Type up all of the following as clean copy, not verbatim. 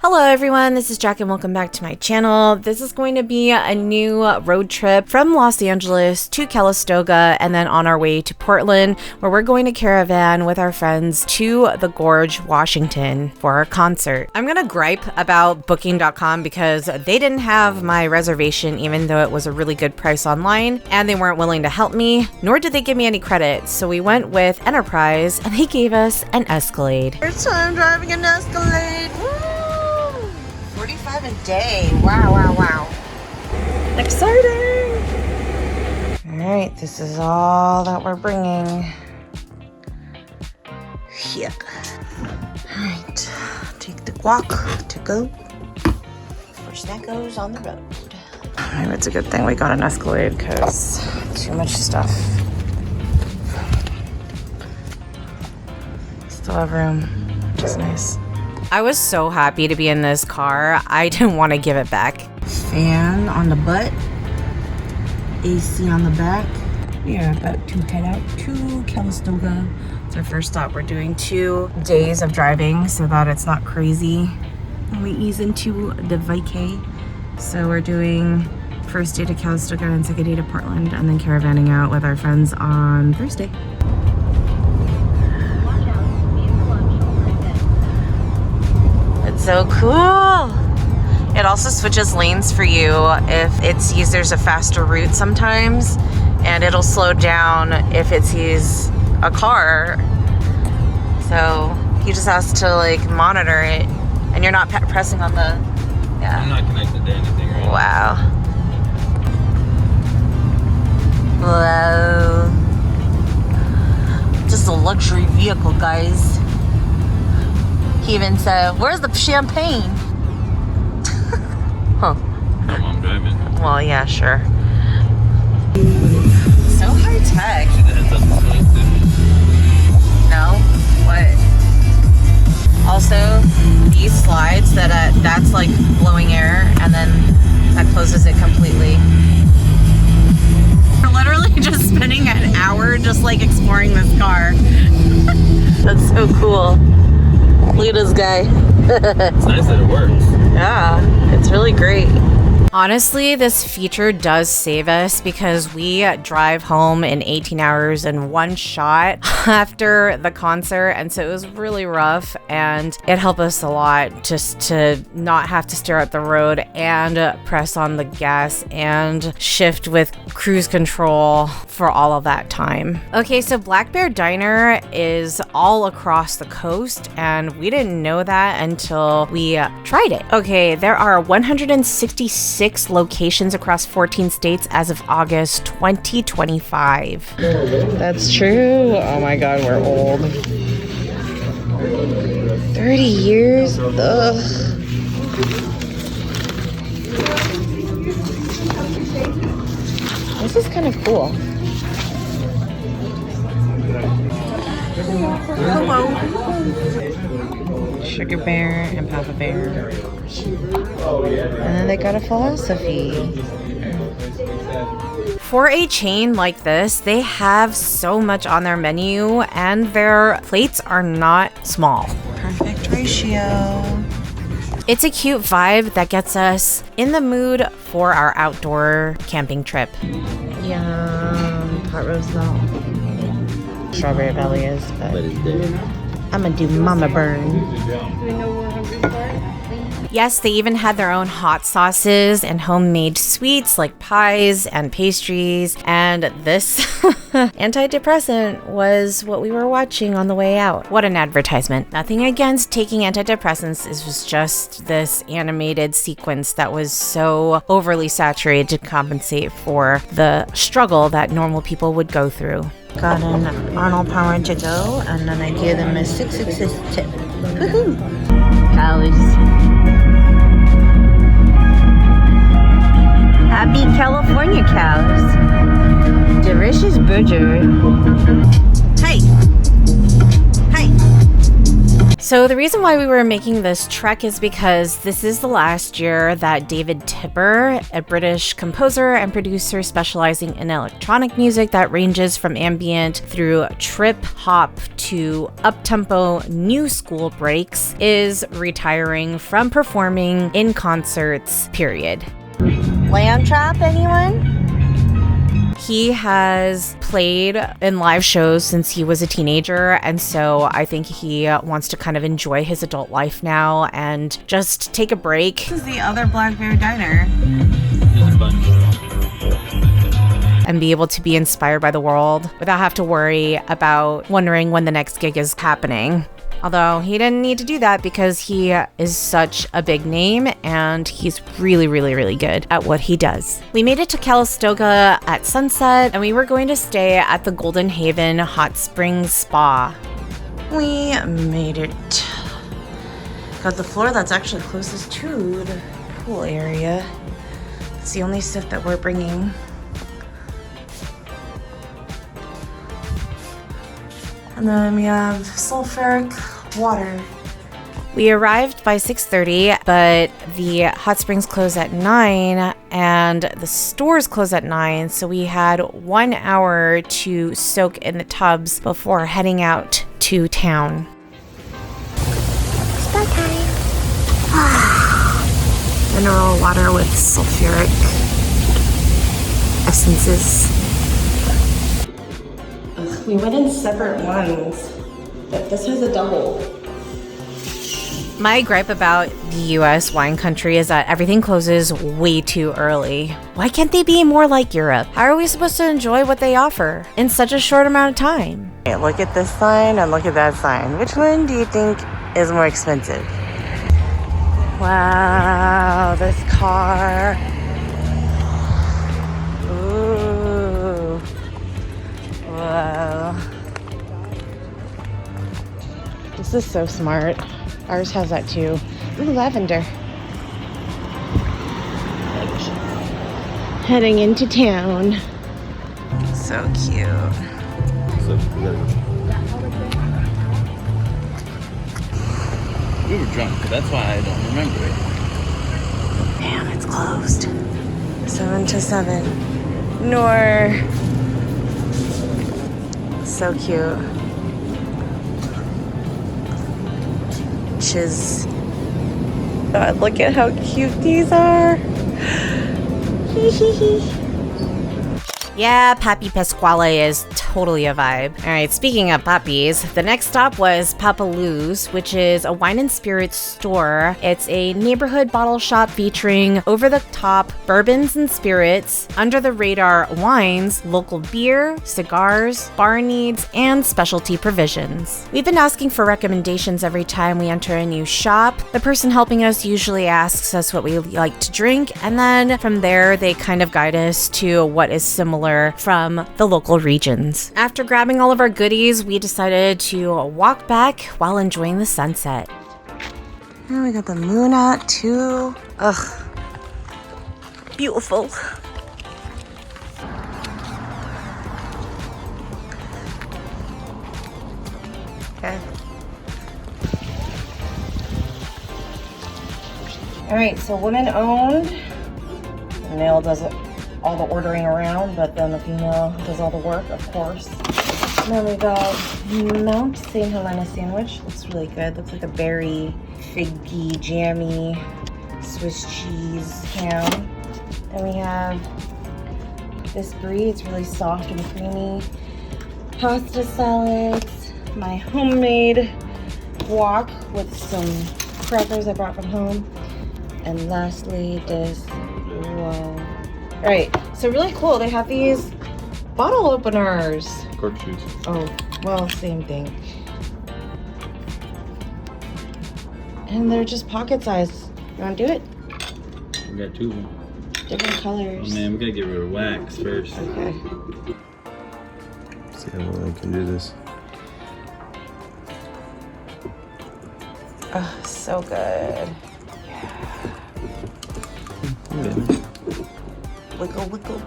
Hello everyone, this is Jack and welcome back to my channel. This is going to be a new road trip from Los Angeles to Calistoga and then on our way to Portland, where we're going to caravan with our friends to the Gorge, Washington for our concert. I'm gonna gripe about booking.com because they didn't have my reservation even though it was a really good price online, and they weren't willing to help me, nor did they give me any credit. So we went with Enterprise and they gave us an Escalade. First time driving an Escalade. Woo! 45 a day. Wow. Exciting! Alright, this is all that we're bringing. Yeah. Alright, take the walk to go. First that goes on the road. Alright, it's a good thing we got an Escalade because too much stuff. Still have room, which is nice. I was so happy to be in this car, I didn't want to give it back. Fan on the butt, AC on the back. We are about to head out to Calistoga. It's our first stop. We're doing 2 days of driving so that it's not crazy. And we ease into the vacay. So we're doing first day to Calistoga and second day to Portland, and then caravanning out with our friends on Thursday. So cool. It also switches lanes for you if it sees there's a faster route sometimes, and it'll slow down if it sees a car. So he just has to like monitor it, and you're not pressing on the, yeah. I'm not connected to anything right now. Wow. Just a luxury vehicle, guys. He even said, "Where's the champagne?" Huh. No, I'm driving. Well, yeah, sure. So high tech. No? What? Also, these slides that's like blowing air, and then that closes it completely. We're literally just spending an hour just like exploring this car. That's so cool. Look at this guy. It's nice that it works. Yeah, it's really great. Honestly, this feature does save us because we drive home in 18 hours in one shot after the concert, and so it was really rough, and it helped us a lot just to not have to stare at the road and press on the gas and shift with cruise control for all of that time. Okay, so Black Bear Diner is all across the coast, and we didn't know that until we tried it. Okay, there are 166 locations across 14 states as of August 2025. That's true. Oh my god, we're old. 30 years? Ugh. This is kind of cool. Hello. Sugar Bear and Papa Bear. And then they got a philosophy. For a chain like this, they have so much on their menu, and their plates are not small. Perfect ratio. It's a cute vibe that gets us in the mood for our outdoor camping trip. Yum, pot roast milk. Strawberry belly is, but I'm gonna do mama burn. Yes, they even had their own hot sauces and homemade sweets like pies and pastries, and this antidepressant was what we were watching on the way out. What an advertisement. Nothing against taking antidepressants, it was just this animated sequence that was so overly saturated to compensate for the struggle that normal people would go through. Got an Arnold Palmer to go, and then I gave them a 666 tip. Woohoo! Cows. Happy California cows. Delicious burger. Hey. Hey. So the reason why we were making this trek is because this is the last year that David Tipper, a British composer and producer specializing in electronic music that ranges from ambient through trip hop to up-tempo new school breaks, is retiring from performing in concerts, period. Land Trap, anyone? He has played in live shows since he was a teenager, and so I think he wants to kind of enjoy his adult life now and just take a break. This is the other Black Bear Diner. And be able to be inspired by the world without have to worry about wondering when the next gig is happening. Although he didn't need to do that because he is such a big name and he's really, really, really good at what he does. We made it to Calistoga at sunset and we were going to stay at the Golden Haven Hot Springs Spa. We made it. Got the floor that's actually closest to the pool area. It's the only stuff that we're bringing. And then we have sulfuric water. We arrived by 6:30, but the hot springs close at 9 and the stores close at 9, so we had 1 hour to soak in the tubs before heading out to town. Spa time. Mineral water with sulfuric essences. We went in separate ones, but this has a double. My gripe about the US wine country is that everything closes way too early. Why can't they be more like Europe? How are we supposed to enjoy what they offer in such a short amount of time? Okay, look at this sign and look at that sign. Which one do you think is more expensive? Wow, this car. Ooh. Wow. This is so smart. Ours has that too. Ooh, lavender. Heading into town. So cute. So, we were drunk, but that's why I don't remember it. Damn, it's closed. 7 to 7. Nor. So cute. Chiz. God, look at how cute these are. Yeah, Papi Pasquale is totally a vibe. All right, speaking of puppies, the next stop was Papa Lou's, which is a wine and spirits store. It's a neighborhood bottle shop featuring over-the-top bourbons and spirits, under-the-radar wines, local beer, cigars, bar needs, and specialty provisions. We've been asking for recommendations every time we enter a new shop. The person helping us usually asks us what we like to drink, and then from there, they kind of guide us to what is similar from the local regions. After grabbing all of our goodies, we decided to walk back while enjoying the sunset. And we got the moon out too. Ugh. Beautiful. Okay. All right, so women owned. The male does all the ordering around, but then the female does all the work, of course. And then we got Mount St. Helena sandwich. Looks really good. Looks like a berry, figgy, jammy, Swiss cheese ham. Then we have this brie. It's really soft and creamy. Pasta salads. My homemade guac with some crackers I brought from home. And lastly, this, whoa. All right, so really cool. They have these bottle openers. Corkscrews. Oh, well, same thing. And they're just pocket size. You want to do it? We got 2 of them. Different colors. Oh man, we gotta get rid of wax first. Okay. See how well I can do this. Oh, so good. Yeah. Wiggle, wiggle.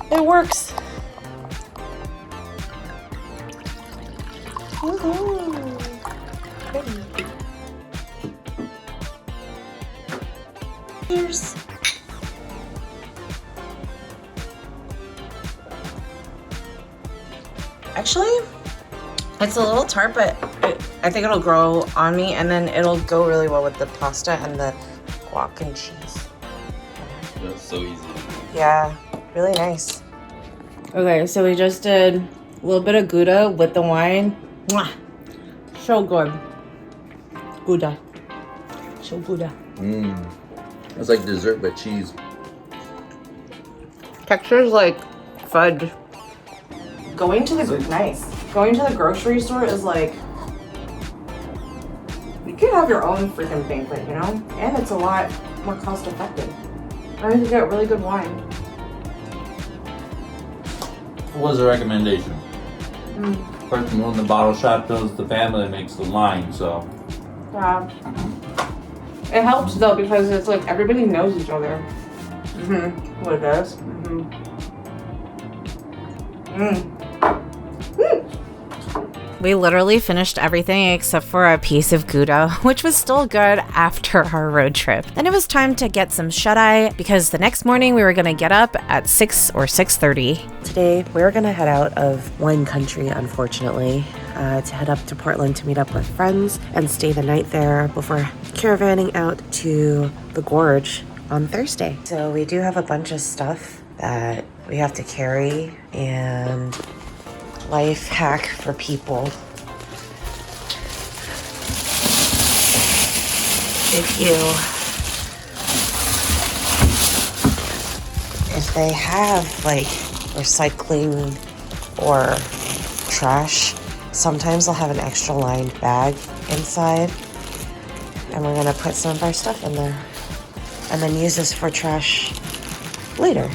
It works. Woohoo. Cheers. Actually, it's a little tart, but I think it'll grow on me, and then it'll go really well with the pasta and the guac and cheese. That's so easy. Yeah, really nice. Okay, so we just did a little bit of Gouda with the wine. Mwah! So good. Gouda. So Gouda. It's like dessert but cheese. Texture's like fudge. Going to the grocery store is like, you could have your own freaking banquet, you know? And it's a lot more cost effective. I think you get really good wine. What was the recommendation? Person who in the bottle shop knows the family that makes the line, so. Yeah. It helps though because it's like everybody knows each other. What it does. We literally finished everything except for a piece of Gouda, which was still good after our road trip. Then it was time to get some shut-eye because the next morning we were gonna get up at 6 or 6:30. Today we're gonna head out of wine country, unfortunately, to head up to Portland to meet up with friends and stay the night there before caravanning out to the gorge on Thursday. So we do have a bunch of stuff that we have to carry, and life hack for people. If they have like recycling or trash, sometimes they'll have an extra lined bag inside, and we're gonna put some of our stuff in there and then use this for trash later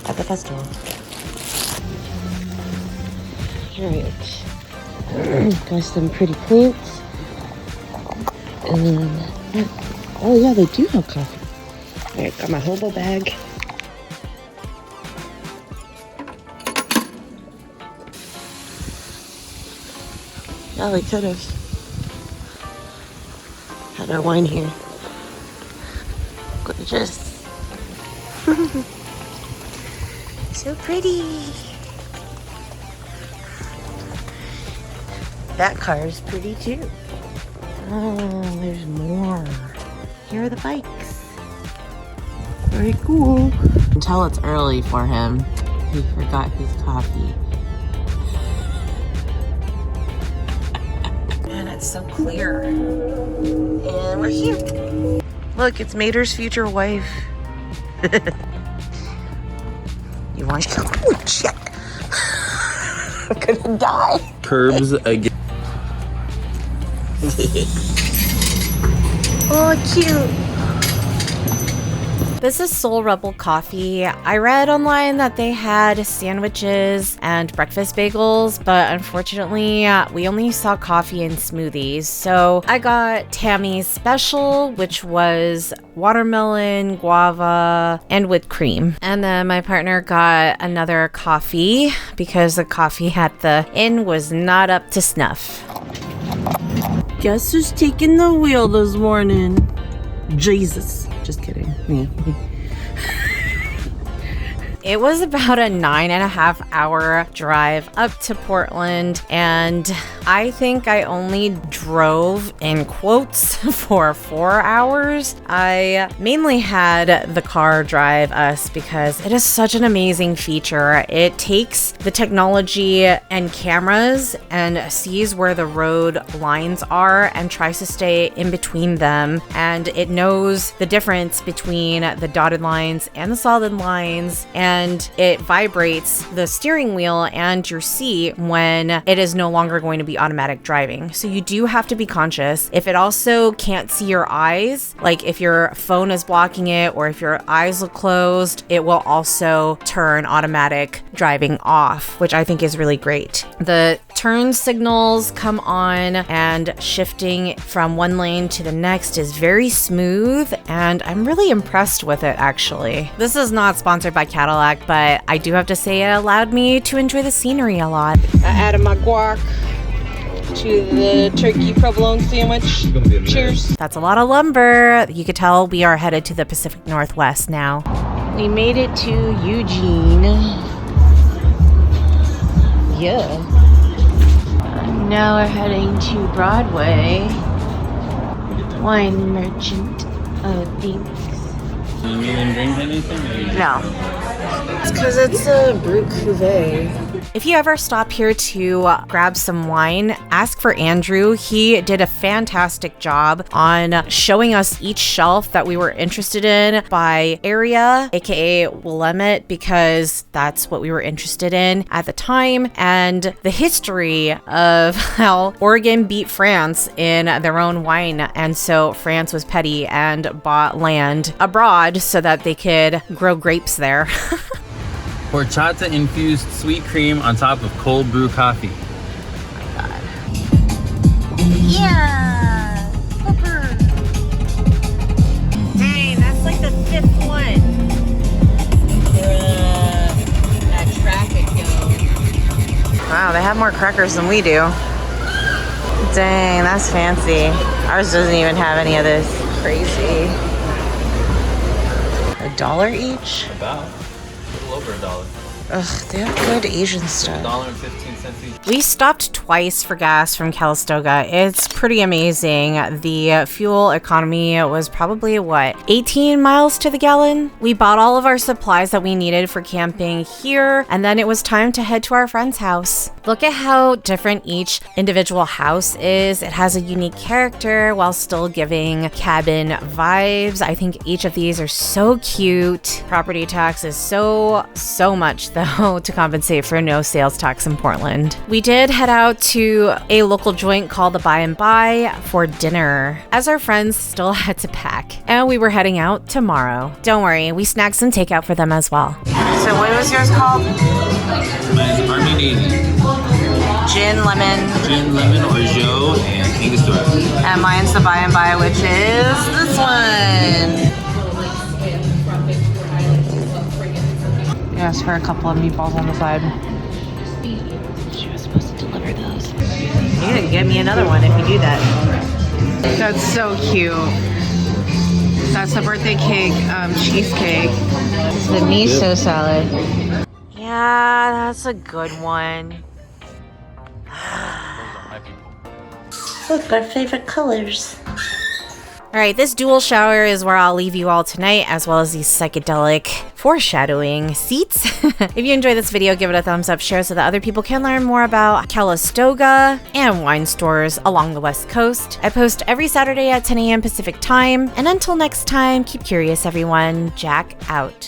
at the festival. Alright, got some pretty plants. And then, oh yeah, they do have coffee. Alright, got my hobo bag. Yeah, we could have had our wine here. Gorgeous. So pretty. That car is pretty too. Oh, there's more. Here are the bikes. Very cool. You can tell it's early for him. He forgot his coffee. Man, it's so clear. And we're here. Look, it's Mater's future wife. You want to go? Oh, shit. I'm gonna die. Curbs again. Oh, cute. This is Soul Rebel Coffee. I read online that they had sandwiches and breakfast bagels, but unfortunately, we only saw coffee and smoothies. So I got Tammy's special, which was watermelon, guava, and whipped cream. And then my partner got another coffee because the coffee at the inn was not up to snuff. Guess who's taking the wheel this morning? Jesus. Just kidding. Me. It was about a 9.5 hour drive up to Portland, and I think I only drove, in quotes, for 4 hours. I mainly had the car drive us because it is such an amazing feature. It takes the technology and cameras and sees where the road lines are and tries to stay in between them, and it knows the difference between the dotted lines and the solid lines, and it vibrates the steering wheel and your seat when it is no longer going to be automatic driving. So you do have to be conscious. If it also can't see your eyes, like if your phone is blocking it or if your eyes look closed, it will also turn automatic driving off, which I think is really great. The turn signals come on, and shifting from one lane to the next is very smooth, and I'm really impressed with it, actually. This is not sponsored by Cadillac, but I do have to say it allowed me to enjoy the scenery a lot. I added my guac. to the turkey provolone sandwich. Cheers. That's a lot of lumber. You could tell we are headed to the Pacific Northwest now. We made it to Eugene. Yeah. And now we're heading to Broadway. Wine merchant. Thanks. You didn't drink anything? No. It's because it's a Brut Cuvée. If you ever stop here to grab some wine, ask for Andrew. He did a fantastic job on showing us each shelf that we were interested in by area, aka Willamette, because that's what we were interested in at the time, and the history of how Oregon beat France in their own wine. And so France was petty and bought land abroad so that they could grow grapes there. Horchata infused sweet cream on top of cold brew coffee. Yeah! Hooper! Dang, that's like the 5th one. That traffic goes. Wow, they have more crackers than we do. Dang, that's fancy. Ours doesn't even have any of this. Crazy. $1 each? About a little over $1. Ugh, they have good Asian stuff. $1.15 each. We stopped twice for gas from Calistoga. It's pretty amazing. The fuel economy was probably, 18 miles to the gallon? We bought all of our supplies that we needed for camping here, and then it was time to head to our friend's house. Look at how different each individual house is. It has a unique character while still giving cabin vibes. I think each of these are so cute. Property tax is so much though to compensate for no sales tax in Portland. We did head out to a local joint called the By and By for dinner, as our friends still had to pack, and we were heading out tomorrow. Don't worry, we snagged some takeout for them as well. So what was yours called? Mine's Army Navy. Gin, lemon. Gin, lemon, orgeat, and Angostura. And mine's the By and By, which is this one. Yes, for a couple of meatballs on the side. She was supposed to deliver those. You can get me another one if you do that. That's so cute. That's the birthday cake, cheesecake. It's the miso salad. Yeah, that's a good one. Look, our favorite colors. All right, this dual shower is where I'll leave you all tonight, as well as these psychedelic foreshadowing seats. If you enjoyed this video, give it a thumbs up, share so that other people can learn more about Calistoga and wine stores along the West Coast. I post every Saturday at 10 a.m. Pacific time. And until next time, keep curious, everyone. Jack out.